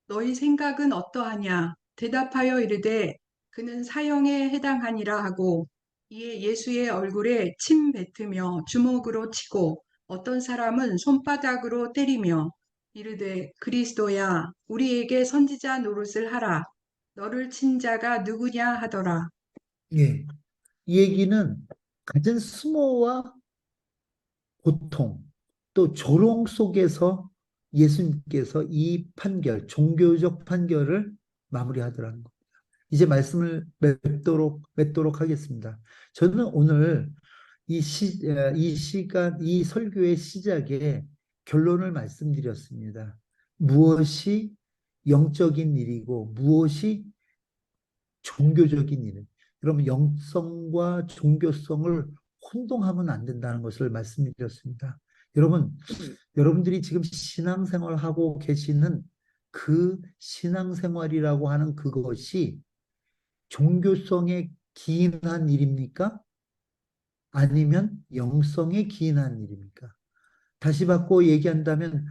너희 생각은 어떠하냐? 대답하여 이르되 그는 사형에 해당하니라 하고 이에 예수의 얼굴에 침 뱉으며 주먹으로 치고 어떤 사람은 손바닥으로 때리며 이르되 그리스도야 우리에게 선지자 노릇을 하라. 너를 친 자가 누구냐 하더라. 예, 이 얘기는 갖은 수모와 고통, 또 조롱 속에서 예수님께서 이 판결, 종교적 판결을 마무리하더라는 겁니다. 이제 말씀을 맺도록 하겠습니다. 저는 오늘 이 시간, 이 설교의 시작에 결론을 말씀드렸습니다. 무엇이 영적인 일이고 무엇이 종교적인 일. 여러분, 영성과 종교성을 혼동하면 안 된다는 것을 말씀드렸습니다. 여러분들이 지금 신앙생활 하고 계시는 그 신앙생활이라고 하는 그것이 종교성에 기인한 일입니까? 아니면 영성에 기인한 일입니까? 다시 바꿔 얘기한다면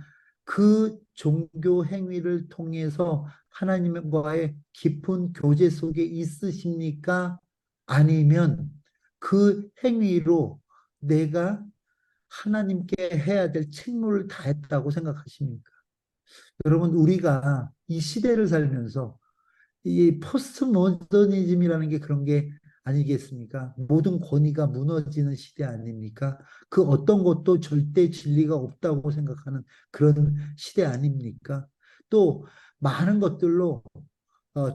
그 종교 행위를 통해서 하나님과의 깊은 교제 속에 있으십니까? 아니면 그 행위로 내가 하나님께 해야 될 책무를 다했다고 생각하십니까? 여러분, 우리가 이 시대를 살면서 이 포스트 모더니즘이라는 게 그런 게 아니겠습니까? 모든 권위가 무너지는 시대 아닙니까? 그 어떤 것도 절대 진리가 없다고 생각하는 그런 시대 아닙니까? 또 많은 것들로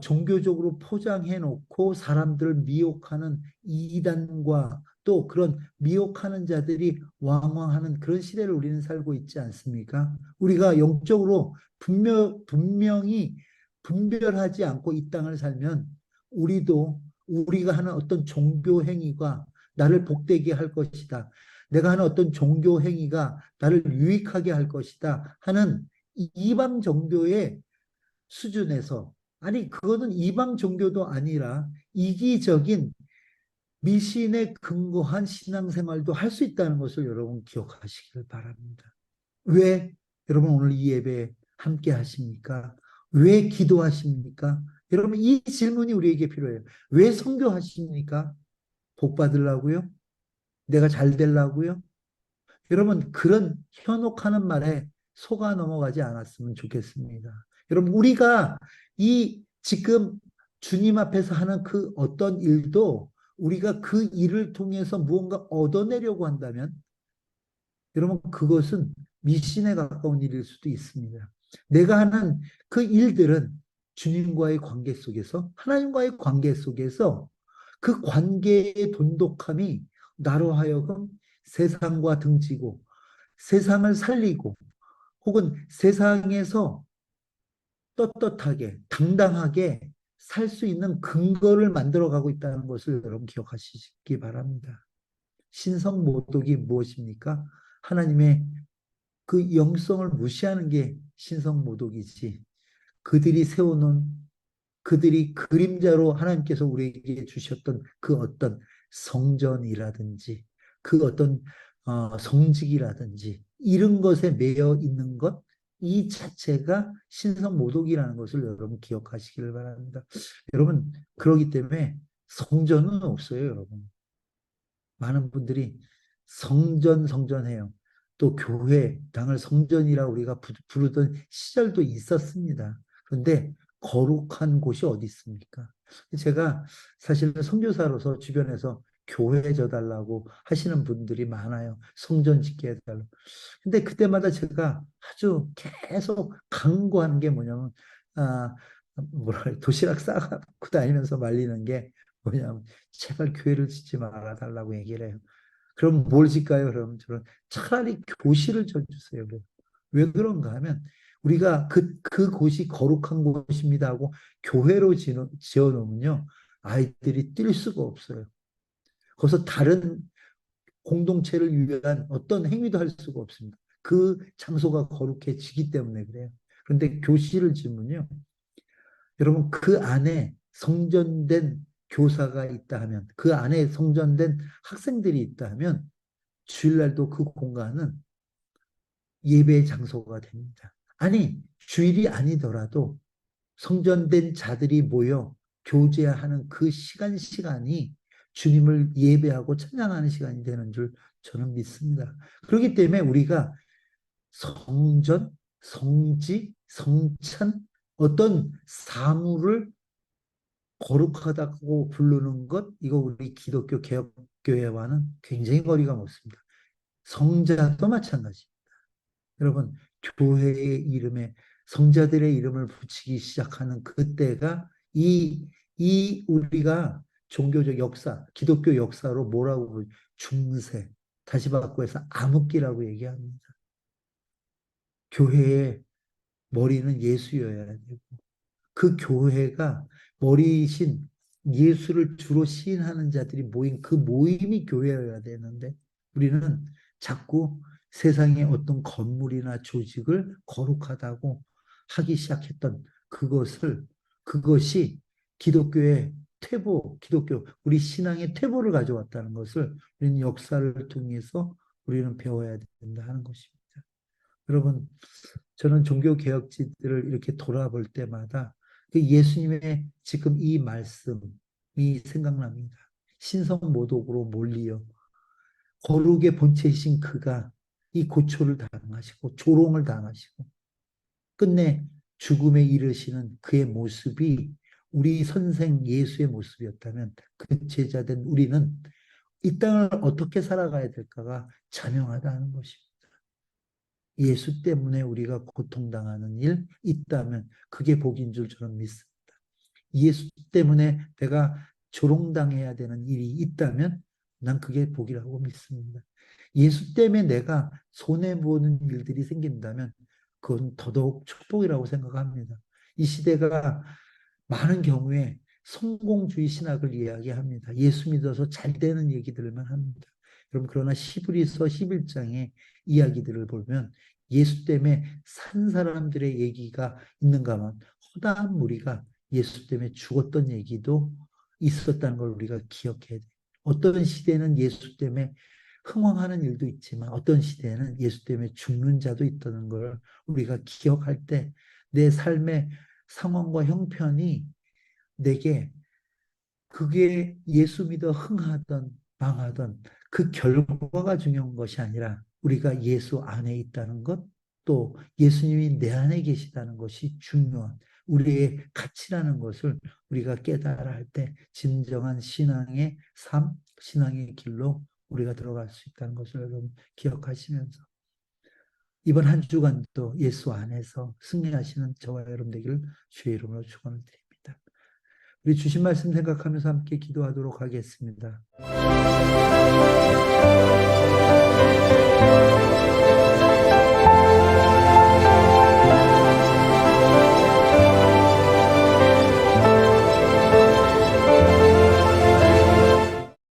종교적으로 포장해 놓고 사람들을 미혹하는 이단과 또 그런 미혹하는 자들이 왕왕하는 그런 시대를 우리는 살고 있지 않습니까? 우리가 영적으로 분명히 분별하지 않고 이 땅을 살면 우리가 하는 어떤 종교 행위가 나를 복되게 할 것이다. 내가 하는 어떤 종교 행위가 나를 유익하게 할 것이다 하는 이방 종교의 수준에서, 아니 그거는 이방 종교도 아니라 이기적인 미신에 근거한 신앙생활도 할 수 있다는 것을 여러분 기억하시길 바랍니다. 왜 여러분 오늘 이 예배 함께 하십니까? 왜 기도하십니까? 여러분 이 질문이 우리에게 필요해요. 왜 선교하십니까? 복 받으려고요? 내가 잘 되려고요? 여러분 그런 현혹하는 말에 속아 넘어가지 않았으면 좋겠습니다. 여러분 우리가 이 지금 주님 앞에서 하는 그 어떤 일도 우리가 그 일을 통해서 무언가 얻어내려고 한다면 여러분 그것은 미신에 가까운 일일 수도 있습니다. 내가 하는 그 일들은 주님과의 관계 속에서, 하나님과의 관계 속에서 그 관계의 돈독함이 나로 하여금 세상과 등지고 세상을 살리고 혹은 세상에서 떳떳하게 당당하게 살 수 있는 근거를 만들어가고 있다는 것을 여러분 기억하시기 바랍니다. 신성모독이 무엇입니까? 하나님의 그 영성을 무시하는 게 신성모독이지. 그들이 세워놓은, 그들이 그림자로 하나님께서 우리에게 주셨던 그 어떤 성전이라든지 그 어떤 성직이라든지 이런 것에 매여 있는 것, 이 자체가 신성모독이라는 것을 여러분 기억하시기를 바랍니다. 여러분, 그러기 때문에 성전은 없어요, 여러분. 많은 분들이 성전해요. 또 교회, 당을 성전이라 우리가 부르던 시절도 있었습니다. 그런데 거룩한 곳이 어디 있습니까? 제가 사실은 선교사로서 주변에서 교회 져달라고 하시는 분들이 많아요. 성전 짓게 해달라고. 근데 그때마다 제가 아주 계속 강구하는 게 뭐냐면, 아, 도시락 싸갖고 다니면서 말리는 게 뭐냐면, 제발 교회를 짓지 말아 달라고 얘기를 해요. 그럼 뭘 짓까요? 그럼 저는 차라리 교실을 져주세요. 왜 그런가 하면, 우리가 그 곳이 거룩한 곳입니다 하고 교회로 지어 놓으면요, 아이들이 뛸 수가 없어요. 거기서 다른 공동체를 위한 어떤 행위도 할 수가 없습니다. 그 장소가 거룩해지기 때문에 그래요. 그런데 교실을 지으면요, 여러분, 그 안에 성전된 교사가 있다 하면, 그 안에 성전된 학생들이 있다 하면 주일날도 그 공간은 예배의 장소가 됩니다. 아니, 주일이 아니더라도 성전된 자들이 모여 교제하는 그 시간이 주님을 예배하고 찬양하는 시간이 되는 줄 저는 믿습니다. 그렇기 때문에 우리가 성전, 성지, 성찬, 어떤 사물을 거룩하다고 부르는 것, 이거 우리 기독교 개혁교회와는 굉장히 거리가 멀습니다. 성자도 마찬가지. 여러분, 교회의 이름에 성자들의 이름을 붙이기 시작하는 그때가 이 우리가 종교적 역사, 기독교 역사로 뭐라고 부르죠? 중세, 다시 바꿔서 암흑기라고 얘기합니다. 교회의 머리는 예수여야 되고, 그 교회가 머리이신 예수를 주로 시인하는 자들이 모인 그 모임이 교회여야 되는데, 우리는 자꾸 세상의 어떤 건물이나 조직을 거룩하다고 하기 시작했던 그것이 기독교의 기독교, 우리 신앙의 퇴보를 가져왔다는 것을 우리는 역사를 통해서 우리는 배워야 된다 하는 것입니다. 여러분, 저는 종교개혁지들을 이렇게 돌아볼 때마다 그 예수님의 지금 이 말씀이 생각납니다. 신성모독으로 몰리어 거룩의 본체이신 그가 이 고초를 당하시고 조롱을 당하시고 끝내 죽음에 이르시는 그의 모습이 우리 선생 예수의 모습이었다면, 그 제자된 우리는 이 땅을 어떻게 살아가야 될까가 자명하다는 것입니다. 예수 때문에 우리가 고통당하는 일 있다면 그게 복인 줄 저는 믿습니다. 예수 때문에 내가 조롱당해야 되는 일이 있다면 난 그게 복이라고 믿습니다. 예수 때문에 내가 손해보는 일들이 생긴다면 그건 더더욱 축복이라고 생각합니다. 이 시대가 많은 경우에 성공주의 신학을 이야기합니다. 예수 믿어서 잘 되는 얘기들만 합니다. 여러분, 그러나 히브리서 11장의 이야기들을 보면 예수 때문에 산 사람들의 얘기가 있는가 하면 허다한 무리가 예수 때문에 죽었던 얘기도 있었다는 걸 우리가 기억해야 돼요. 어떤 시대는 예수 때문에 흥황하는 일도 있지만 어떤 시대에는 예수 때문에 죽는 자도 있다는 걸 우리가 기억할 때 내 삶의 상황과 형편이 내게 그게 예수 믿어 흥하던 망하던 그 결과가 중요한 것이 아니라 우리가 예수 안에 있다는 것, 또 예수님이 내 안에 계시다는 것이 중요한 우리의 가치라는 것을 우리가 깨달아 할 때 진정한 신앙의 삶, 신앙의 길로 우리가 들어갈 수 있다는 것을 여러분 기억하시면서 이번 한 주간도 예수 안에서 승리하시는 저와 여러분 되기를 주의 이름으로 축원을 드립니다. 우리 주신 말씀 생각하면서 함께 기도하도록 하겠습니다.